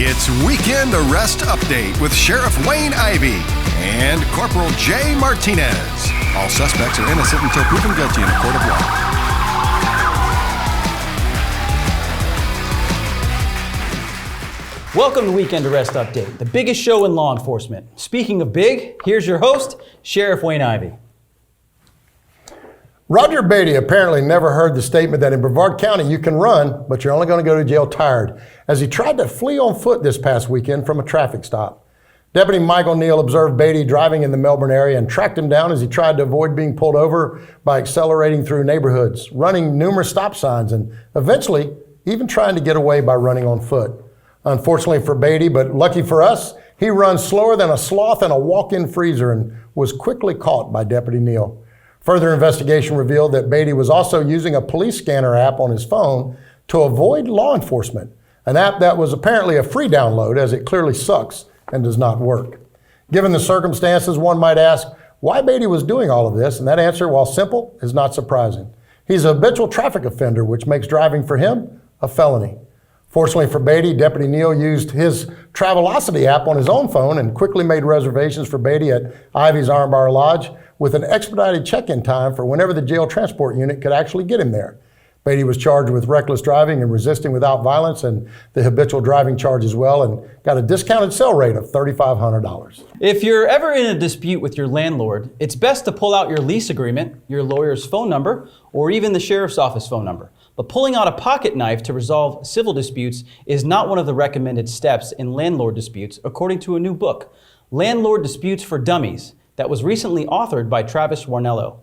It's Weekend Arrest Update with Sheriff Wayne Ivey and Corporal Jay Martinez. All suspects are innocent until proven guilty in a court of law. Welcome to Weekend Arrest Update, the biggest show in law enforcement. Speaking of big, here's your host, Sheriff Wayne Ivey. Roger Batty apparently never heard the statement that in Brevard County you can run, but you're only going to go to jail tired, as he tried to flee on foot this past weekend from a traffic stop. Deputy Michael Neal observed Batty driving in the Melbourne area and tracked him down as he tried to avoid being pulled over by accelerating through neighborhoods, running numerous stop signs, and eventually even trying to get away by running on foot. Unfortunately for Batty, but lucky for us, he runs slower than a sloth in a walk-in freezer and was quickly caught by Deputy Neal. Further investigation revealed that Batty was also using a police scanner app on his phone to avoid law enforcement, an app that was apparently a free download as it clearly sucks and does not work. Given the circumstances, one might ask why Batty was doing all of this, and that answer, while simple, is not surprising. He's a habitual traffic offender, which makes driving for him a felony. Fortunately for Batty, Deputy Neal used his Travelocity app on his own phone and quickly made reservations for Batty at Ivey's Armbar Lodge with an expedited check-in time for whenever the jail transport unit could actually get him there. Batty was charged with reckless driving and resisting without violence and the habitual driving charge as well, and got a discounted cell rate of $3,500. If you're ever in a dispute with your landlord, it's best to pull out your lease agreement, your lawyer's phone number, or even the sheriff's office phone number. But pulling out a pocket knife to resolve civil disputes is not one of the recommended steps in landlord disputes, according to a new book, Landlord Disputes for Dummies, that was recently authored by Travis Warnello.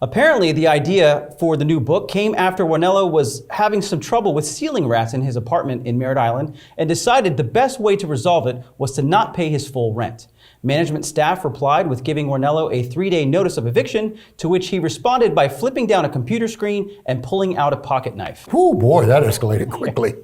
Apparently, the idea for the new book came after Warnello was having some trouble with ceiling rats in his apartment in Merritt Island and decided the best way to resolve it was to not pay his full rent. Management staff replied with giving Warnello a 3-day notice of eviction, to which he responded by flipping down a computer screen and pulling out a pocket knife. Oh boy, that escalated quickly.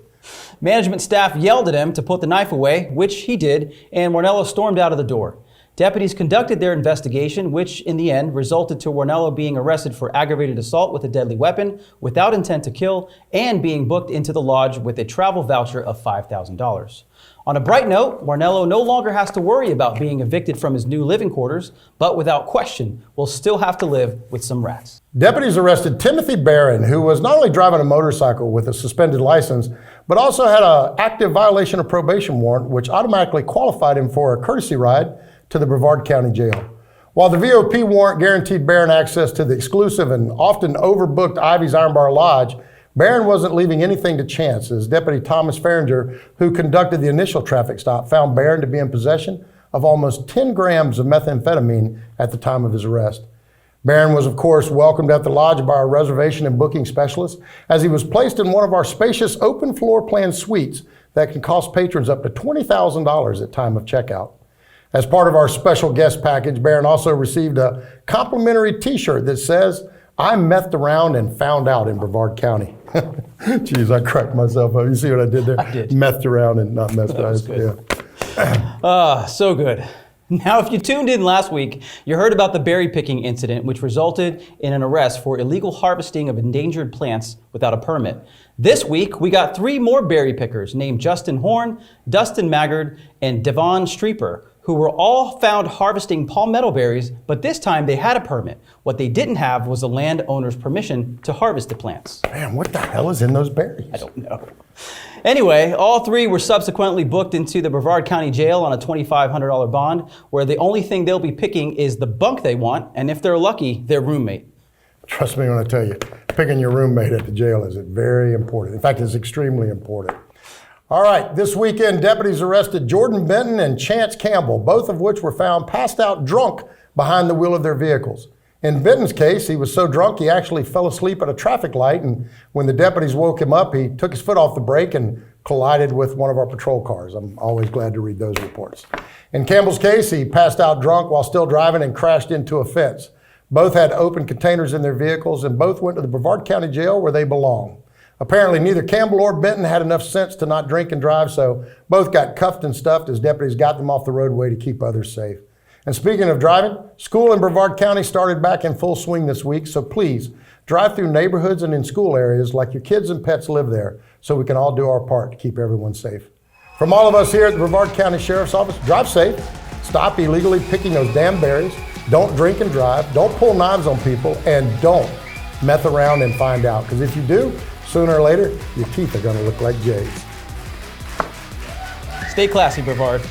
Management staff yelled at him to put the knife away, which he did, and Warnello stormed out of the door. Deputies conducted their investigation, which in the end resulted to Warnello being arrested for aggravated assault with a deadly weapon without intent to kill and being booked into the lodge with a travel voucher of $5,000. On a bright note, Warnello no longer has to worry about being evicted from his new living quarters, but without question will still have to live with some rats. Deputies arrested Timothy Barron, who was not only driving a motorcycle with a suspended license, but also had an active violation of probation warrant, which automatically qualified him for a courtesy ride to the Brevard County Jail. While the VOP warrant guaranteed Barron access to the exclusive and often overbooked Ivey's Armbar Lodge, Barron wasn't leaving anything to chance, as Deputy Thomas Farringer, who conducted the initial traffic stop, found Barron to be in possession of almost 10 grams of methamphetamine at the time of his arrest. Barron was, of course, welcomed at the lodge by our reservation and booking specialist, as he was placed in one of our spacious open floor plan suites that can cost patrons up to $20,000 at time of checkout. As part of our special guest package, Barron also received a complimentary t-shirt that says, "I'm methed around and found out in Brevard County." Jeez, I cracked myself up. You see what I did there? I did. Methed around and not messed around. Yeah. So good. Now, if you tuned in last week, you heard about the berry picking incident, which resulted in an arrest for illegal harvesting of endangered plants without a permit. This week, we got 3 more berry pickers named Justin Horn, Dustin Maggard, and Devon Streeper, who were all found harvesting palmetto berries, but this time they had a permit. What they didn't have was the landowner's permission to harvest the plants. Man, what the hell is in those berries? I don't know. Anyway, all 3 were subsequently booked into the Brevard County Jail on a $2,500 bond, where the only thing they'll be picking is the bunk they want, and if they're lucky, their roommate. Trust me when I tell you, picking your roommate at the jail is very important. In fact, it's extremely important. All right, this weekend, deputies arrested Jordan Benton and Chance Campbell, both of which were found passed out drunk behind the wheel of their vehicles. In Benton's case, he was so drunk he actually fell asleep at a traffic light, and when the deputies woke him up, he took his foot off the brake and collided with one of our patrol cars. I'm always glad to read those reports. In Campbell's case, he passed out drunk while still driving and crashed into a fence. Both had open containers in their vehicles, and both went to the Brevard County Jail where they belong. Apparently, neither Campbell or Benton had enough sense to not drink and drive, so both got cuffed and stuffed as deputies got them off the roadway to keep others safe. And speaking of driving, school in Brevard County started back in full swing this week, so please drive through neighborhoods and in school areas like your kids and pets live there, so we can all do our part to keep everyone safe. From all of us here at the Brevard County Sheriff's Office, drive safe, stop illegally picking those damn berries, don't drink and drive, don't pull knives on people, and don't meth around and find out. Because if you do, sooner or later, your teeth are going to look like Jay's. Stay classy, Brevard.